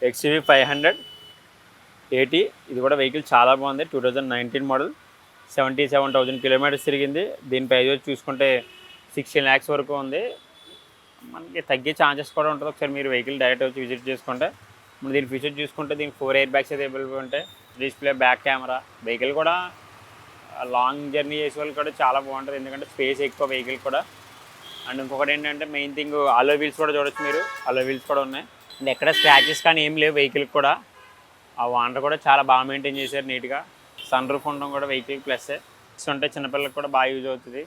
XUV 500 80. ఇది కూడా vehicle చాలా బాగుంది. 2019 మోడల్, 77,000 కిలోమీటర్స్ తిరిగింది. దీని ప్రైస్ వచ్చి చూసుకుంటే 16 lakhs వరకు ఉంది. మనకి తగ్గే ఛాన్సెస్ కూడా ఉంటుంది. ఒకసారి మీరు వెహికల్ డైరెక్ట్ వచ్చి విజిట్ చేసుకుంటే. దీని ఫీచర్ చూసుకుంటే దీనికి 4 ఎయిర్ బ్యాగ్స్ అయితే అవైలబుల్ ఉంటాయి. Display, back camera. వెహికల్ కూడా లాంగ్ జర్నీ చేసే వాళ్ళు కూడా చాలా బాగుంటుంది, ఎందుకంటే స్పేస్ ఎక్కువ వెహికల్ కూడా. అండ్ ఇంకొకటి ఏంటంటే మెయిన్ థింగ్ అలో వీల్స్ కూడా చూడొచ్చు మీరు. అలో వీల్స్ కూడా ఉన్నాయి. అండ్ ఎక్కడ స్క్రాచెస్ కానీ ఏం లేవు వెహికల్ కూడా. ఆ వాండర్ కూడా చాలా బాగా మెయింటైన్ చేశారు నీట్గా. సన్ రూఫ్ ఉండడం కూడా వెహికల్ ప్లస్ ఉంటే చిన్నపిల్లలకు కూడా బాగా యూజ్ అవుతుంది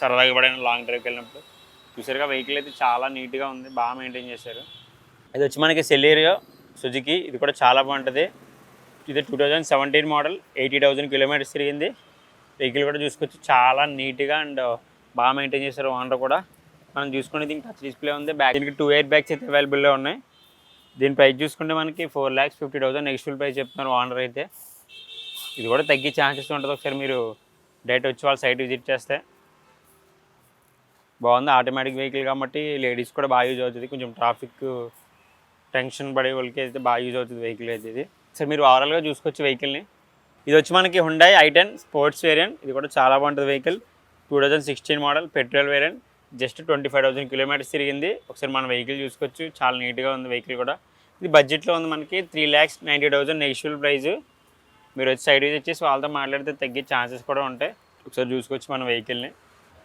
సరదాగా పడిన లాంగ్ డ్రైవ్కి వెళ్ళినప్పుడు. చూసారుగా వెహికల్ అయితే చాలా నీట్గా ఉంది, బాగా మెయింటైన్ చేశారు. ఇది వచ్చి మనకి సెలీరియో సుజుకి. ఇది కూడా చాలా బాగుంటుంది. ఇది 2017 మోడల్, 80,000 కిలోమీటర్స్ తిరిగింది. వెహికల్ కూడా చూసుకోవచ్చు, చాలా నీట్గా అండ్ బాగా మెయింటైన్ చేశారు ఓనర్ కూడా. మనం చూసుకునే దీనికి టచ్ డిస్ప్లే ఉంది. బ్యాక్ దీనికి 2 ఎయిర్ బ్యాగ్స్ అయితే అవైలబుల్లో ఉన్నాయి. దీని ప్రైస్ చూసుకుంటే మనకి 4,50,000 నెక్స్ట్ఫుల్ ప్రైస్ చెప్తున్నారు ఓనర్ అయితే. ఇది కూడా తగ్గే ఛాన్సెస్ ఉంటుంది. ఒకసారి మీరు డైరెక్ట్ వచ్చి వాళ్ళ సైట్ విజిట్ చేస్తే. బాగుంది, ఆటోమేటిక్ వెహికల్ కాబట్టి లేడీస్ కూడా బాగా యూజ్ అవుతుంది. కొంచెం ట్రాఫిక్ టెన్షన్ పడే వాళ్ళకి అయితే బాగా యూజ్ అవుతుంది వెహికల్ అయితే ఇది. సరే మీరు ఓవరాల్గా చూసుకోవచ్చు వెహికల్ని. ఇది వచ్చి మనకి హుండాయ్ i10 స్పోర్ట్స్ వేరియంట్. ఇది కూడా చాలా బాగుంటుంది vehicle. 2016 model, petrol variant. Just 25,000 kilometres తిరిగింది. ఒకసారి మన వెహికల్ చూసుకోవచ్చు, చాలా నీట్గా ఉంది వెహికల్ కూడా. ఇది బడ్జెట్లో ఉంది మనకి. 3,90,000 నెగిషియబుల్ ప్రైస్. మీరు వచ్చి సైడ్ విజిట్ చేసి వాళ్ళతో మాట్లాడితే తగ్గే ఛాన్సెస్ కూడా ఉంటాయి. ఒకసారి చూసుకోవచ్చు మన వెహికల్ని.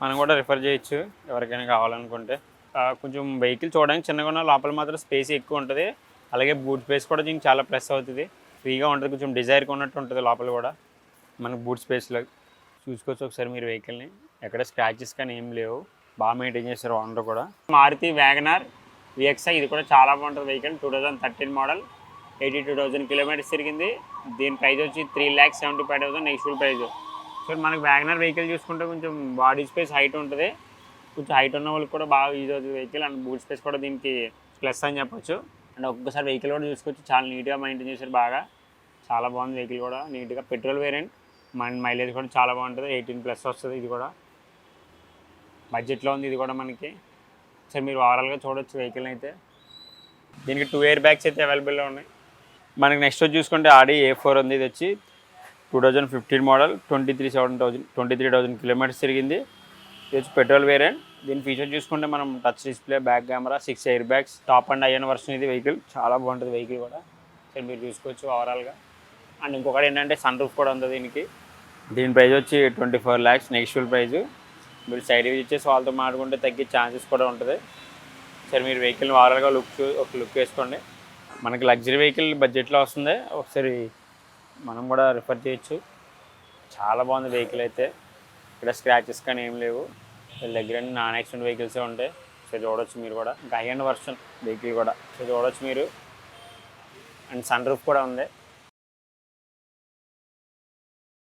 మనం కూడా రిఫర్ చేయొచ్చు ఎవరికైనా కావాలనుకుంటే. కొంచెం వెహికల్ చూడడానికి చిన్నగా ఉన్న, లోపల మాత్రం స్పేస్ ఎక్కువ ఉంటుంది. అలాగే బూట్ స్పేస్ కూడా దీనికి చాలా ప్లస్ అవుతుంది, ఫ్రీగా ఉంటుంది. కొంచెం డిజైర్గా ఉన్నట్టు ఉంటుంది లోపల కూడా మనకు బూట్ స్పేస్లో. చూసుకోవచ్చు ఒకసారి మీరు వెహికల్ని. ఎక్కడ స్క్రాచెస్ కానీ ఏం లేవు, బాగా మెయింటైన్ చేస్తారు ఓనర్ కూడా. మారుతి వ్యాగనార్ VXi. ఇది కూడా చాలా బాగుంటుంది వెహికల్. 2013 మోడల్, 82,000 కిలోమీటర్స్ తిరిగింది. దీని ప్రైస్ వచ్చి 3,75,000 నెక్స్ట్ఫుల్ ప్రైస్. సో మనకి వ్యాగనార్ వెహికల్ చూసుకుంటే కొంచెం బాడీ స్పేస్ హైట్ ఉంటుంది. కొంచెం హైట్ ఉన్న వాళ్ళకి కూడా బాగా యూజ్ అవుతుంది వెహికల్. అండ్ బూట్ స్పేస్ కూడా దీనికి ప్లస్ అని చెప్పొచ్చు. అండ్ ఒక్కసారి వెహికల్ కూడా చూసుకోవచ్చు, చాలా నీట్గా మెయింటైన్ చేశారు బాగా. చాలా బాగుంది వెహికల్ కూడా నీట్గా. పెట్రోల్ వేరియంట్, మైలేజ్ కూడా చాలా బాగుంటుంది. 18+ వస్తుంది. ఇది కూడా బడ్జెట్లో ఉంది. ఇది కూడా మనకి. సరే మీరు ఓవరాల్గా చూడొచ్చు వెహికల్ అయితే. దీనికి 2 ఎయిర్ బ్యాగ్స్ అయితే అవైలబుల్లో ఉన్నాయి. మనకి నెక్స్ట్ వచ్చి చూసుకుంటే ఆడి A4 ఉంది. ఇది వచ్చి 2015 మోడల్, 23,000 కిలోమీటర్స్ తిరిగింది. ఇది వచ్చి పెట్రోల్ వేరియంట్. దీని ఫీచర్ చూసుకుంటే మనం touch display, back camera, 6 air bags, top end ఐఎన్ వర్షన్ ఇది వెహికల్. చాలా బాగుంటుంది వెహికల్ కూడా. సరే మీరు చూసుకోవచ్చు ఓవరాల్గా. అండ్ ఇంకొకటి ఏంటంటే సన్ రూఫ్ కూడా ఉంది దీనికి. దీని ప్రైస్ వచ్చి 24 lakhs నెక్స్ట్ఫుల్ ప్రైస్. మీరు సైడ్ విజిట్ చేసి వాళ్ళతో మాట్లాడుకుంటే తగ్గే ఛాన్సెస్ కూడా ఉంటుంది. సరే మీరు వెహికల్ని ఓవరాల్గా ఒక లుక్ వేసుకోండి. మనకి లగ్జరీ వెహికల్ బడ్జెట్లో వస్తుంది. ఒకసారి మనం కూడా రిఫర్ చేయొచ్చు. చాలా బాగుంది వెహికల్ అయితే. ఇక్కడ స్క్రాచెస్ కానీ ఏం లేవు. వీళ్ళ దగ్గర నాన్ యాక్సిడెంట్ వెహికల్సే ఉంటాయి. సో చూడవచ్చు మీరు కూడా. ఇంకా హై అండ్ వర్షన్ వెహికల్ కూడా. సో చూడవచ్చు మీరు. అండ్ సన్ రూఫ్ కూడా ఉంది.